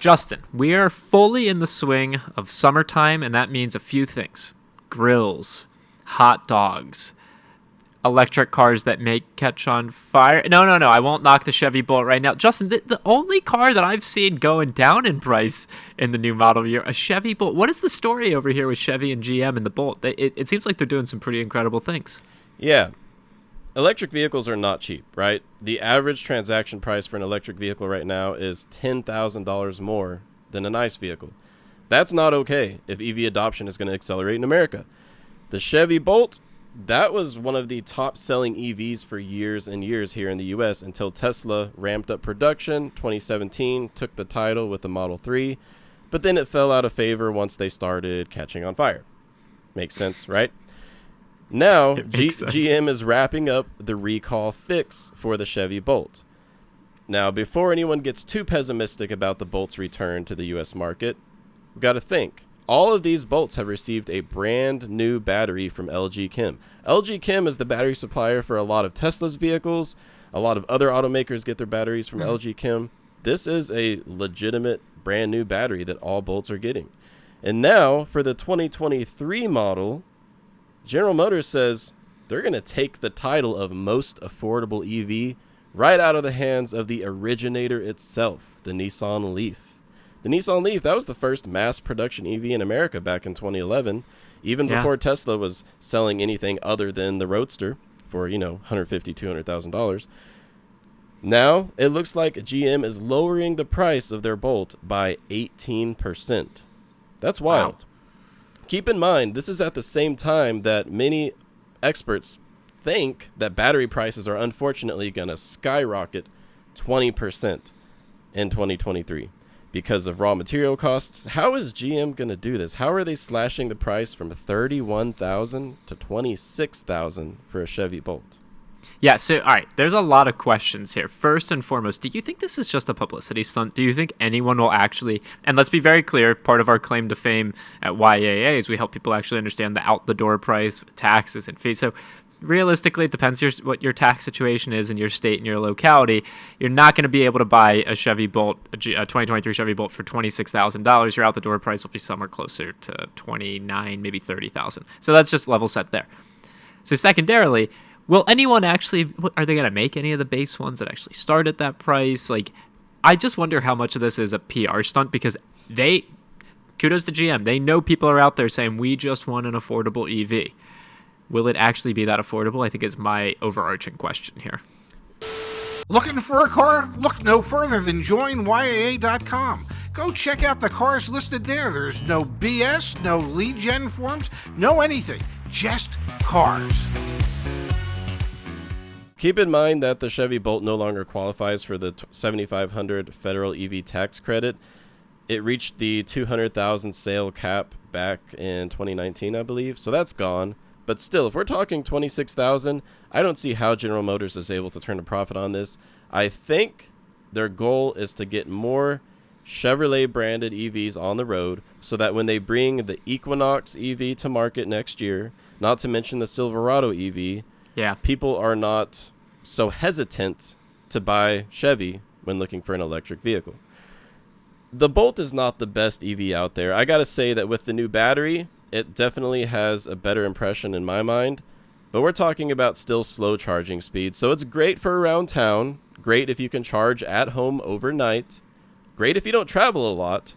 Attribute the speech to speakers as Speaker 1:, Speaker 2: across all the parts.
Speaker 1: Justin, we are fully in the swing of summertime, and that means a few things. Grills, hot dogs, electric cars that may catch on fire. No, I won't knock the Chevy Bolt right now. Justin, the only car that I've seen going down in price in the new model year, a Chevy Bolt. What is the story over here with Chevy and GM and the Bolt? It seems like they're doing some pretty incredible things.
Speaker 2: Yeah. Electric vehicles are not cheap, right? The average transaction price for an electric vehicle right now is $10,000 more than an ICE vehicle. That's not okay if EV adoption is going to accelerate in America. The Chevy Bolt, that was one of the top-selling EVs for years and years here in the U.S. until Tesla ramped up production. 2017 took the title with the Model 3, but then it fell out of favor once they started catching on fire. Makes sense, right? Now, GM is wrapping up the recall fix for the Chevy Bolt. Now, before anyone gets too pessimistic about the Bolt's return to the U.S. market, we've got to think. All of these Bolts have received a brand new battery from LG Chem. LG Chem is the battery supplier for a lot of Tesla's vehicles. A lot of other automakers get their batteries from LG Chem. This is a legitimate brand new battery that all Bolts are getting. And now, for the 2023 model, General Motors says they're going to take the title of most affordable EV right out of the hands of the originator itself, the Nissan Leaf. The Nissan Leaf, that was the first mass production EV in America back in 2011, even before Tesla was selling anything other than the Roadster for, $150,000, $200,000. Now, it looks like GM is lowering the price of their Bolt by 18%. That's wild. Wow. Keep in mind, this is at the same time that many experts think that battery prices are unfortunately going to skyrocket 20% in 2023 because of raw material costs. How is GM going to do this? How are they slashing the price from $31,000 to $26,000 for a Chevy Bolt?
Speaker 1: Yeah, so, all right, there's a lot of questions here. First and foremost, do you think this is just a publicity stunt? Do you think anyone will actually, and let's be very clear, part of our claim to fame at YAA is we help people actually understand the out-the-door price, taxes, and fees. So realistically, it depends what your tax situation is in your state and your locality. You're not going to be able to buy a Chevy Bolt, a 2023 Chevy Bolt for $26,000. Your out-the-door price will be somewhere closer to $29,000, maybe $30,000. So that's just level set there. So secondarily, will anyone actually, are they going to make any of the base ones that actually start at that price? I just wonder how much of this is a PR stunt because kudos to GM. They know people are out there saying, we just want an affordable EV. Will it actually be that affordable? I think is my overarching question here.
Speaker 3: Looking for a car? Look no further than joinyaa.com. Go check out the cars listed there. There's no BS, no lead gen forms, no anything. Just cars.
Speaker 2: Keep in mind that the Chevy Bolt no longer qualifies for the $7,500 federal EV tax credit. It reached the $200,000 sale cap back in 2019, I believe. So that's gone. But still, if we're talking $26,000, I don't see how General Motors is able to turn a profit on this. I think their goal is to get more Chevrolet branded EVs on the road so that when they bring the Equinox EV to market next year, not to mention the Silverado EV, people are not so hesitant to buy Chevy when looking for an electric vehicle. The Bolt is not the best EV out there. I got to say that with the new battery, it definitely has a better impression in my mind, but we're talking about still slow charging speeds. So it's great for around town, great if you can charge at home overnight, great if you don't travel a lot,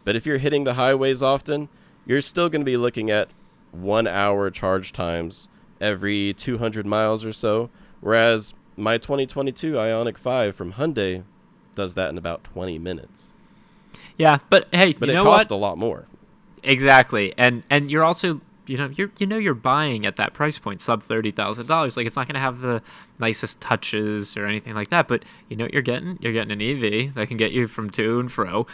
Speaker 2: but if you're hitting the highways often, you're still going to be looking at 1 hour charge times every 200 miles or so, whereas my 2022 Ioniq 5 from Hyundai does that in about 20 minutes.
Speaker 1: Yeah, but hey,
Speaker 2: but
Speaker 1: you
Speaker 2: it
Speaker 1: know
Speaker 2: costs
Speaker 1: what?
Speaker 2: a lot more.
Speaker 1: Exactly, and you're also you're buying at that price point, sub $30,000. Like it's not going to have the nicest touches or anything like that, but you know what you're getting? You're getting an EV that can get you from to and fro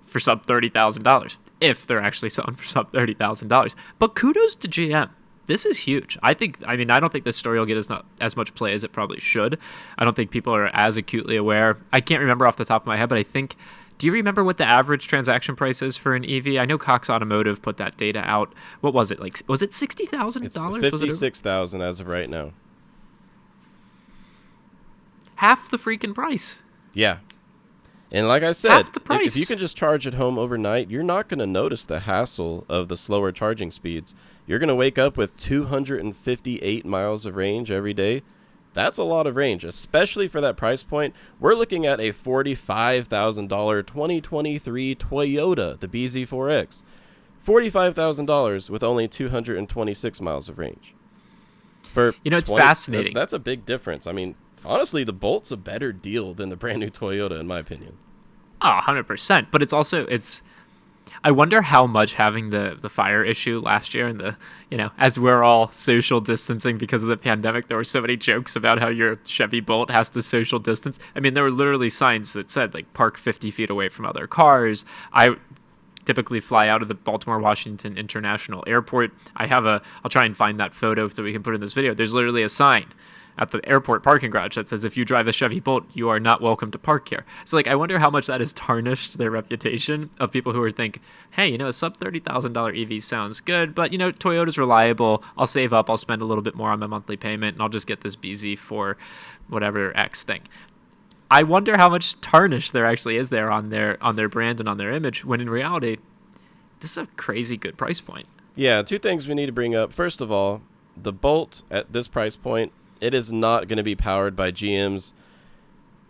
Speaker 1: for sub $30,000 if they're actually selling for sub $30,000. But kudos to GM. This is huge. I don't think this story will get as much play as it probably should. I don't think people are as acutely aware. I can't remember off the top of my head, but I think, do you remember what the average transaction price is for an EV? I know Cox Automotive put that data out. What was it? Was it $60,000?
Speaker 2: It's $56,000 as of right now.
Speaker 1: Half the freaking price.
Speaker 2: Yeah. And like I said,
Speaker 1: half the
Speaker 2: if
Speaker 1: price.
Speaker 2: you can just charge at home overnight, you're not going to notice the hassle of the slower charging speeds. You're going to wake up with 258 miles of range every day. That's a lot of range, especially for that price point. We're looking at a $45,000 2023 Toyota, the BZ4X. $45,000 with only 226 miles of range.
Speaker 1: It's fascinating.
Speaker 2: That's a big difference. I mean, honestly, the Bolt's a better deal than the brand new Toyota, in my opinion.
Speaker 1: Oh, 100%. But I wonder how much having the fire issue last year and as we're all social distancing because of the pandemic, there were so many jokes about how your Chevy Bolt has to social distance. I mean, there were literally signs that said, like, park 50 feet away from other cars. I typically fly out of the Baltimore Washington International Airport. I'll try and find that photo so we can put in this video. There's literally a sign at the airport parking garage that says, if you drive a Chevy Bolt, you are not welcome to park here. So, like, I wonder how much that has tarnished their reputation of people who think, hey, a sub $30,000 EV sounds good, but, Toyota's reliable. I'll save up. I'll spend a little bit more on my monthly payment, and I'll just get this BZ for whatever X thing. I wonder how much tarnish there actually is there on their brand and on their image, when in reality, this is a crazy good price point.
Speaker 2: Yeah, two things we need to bring up. First of all, the Bolt at this price point, it is not going to be powered by GM's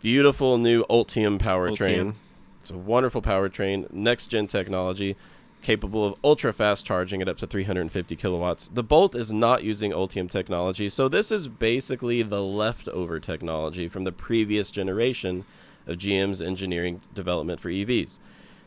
Speaker 2: beautiful new Ultium powertrain. It's a wonderful powertrain, next-gen technology, capable of ultra-fast charging at up to 350 kilowatts. The Bolt is not using Ultium technology, so this is basically the leftover technology from the previous generation of GM's engineering development for EVs.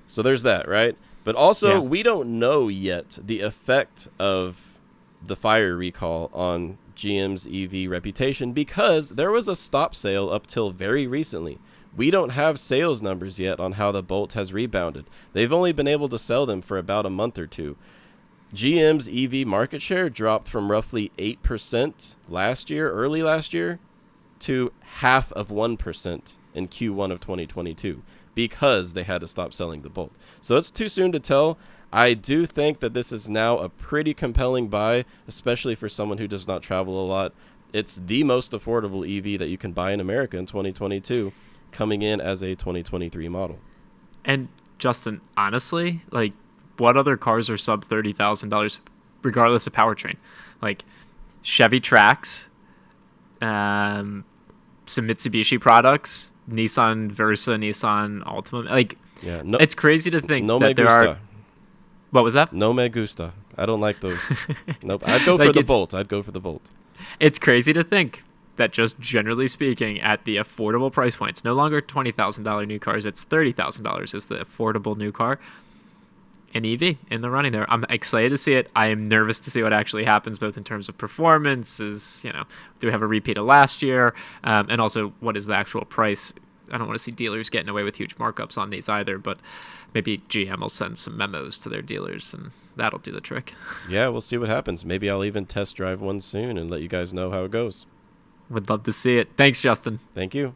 Speaker 2: So there's that, right? But also, we don't know yet the effect of the fire recall on GM's EV reputation, because there was a stop sale up till very recently. We don't have sales numbers yet on how the Bolt has rebounded. They've only been able to sell them for about a month or two. GM's EV market share dropped from roughly 8% early last year, to half of 1% in Q1 of 2022, because they had to stop selling the Bolt. So it's too soon to tell. I do think that this is now a pretty compelling buy, especially for someone who does not travel a lot. It's the most affordable EV that you can buy in America in 2022, coming in as a 2023 model.
Speaker 1: And Justin, honestly, like, what other cars are sub $30,000, regardless of powertrain? Like Chevy Trax, some Mitsubishi products, Nissan Versa, Nissan Altima. Like, it's crazy to think that there are. What was that?
Speaker 2: No me gusta. I don't like those. Nope. I'd go for the Bolt. It's
Speaker 1: crazy to think that, just generally speaking, at the affordable price points, no longer $20,000 new cars, it's $30,000 is the affordable new car. An EV in the running there. I'm excited to see it. I am nervous to see what actually happens, both in terms of performance, do we have a repeat of last year, and also what is the actual price. I don't want to see dealers getting away with huge markups on these either, but maybe GM will send some memos to their dealers, and that'll do the trick.
Speaker 2: Yeah, we'll see what happens. Maybe I'll even test drive one soon and let you guys know how it goes.
Speaker 1: Would love to see it. Thanks, Justin.
Speaker 2: Thank you.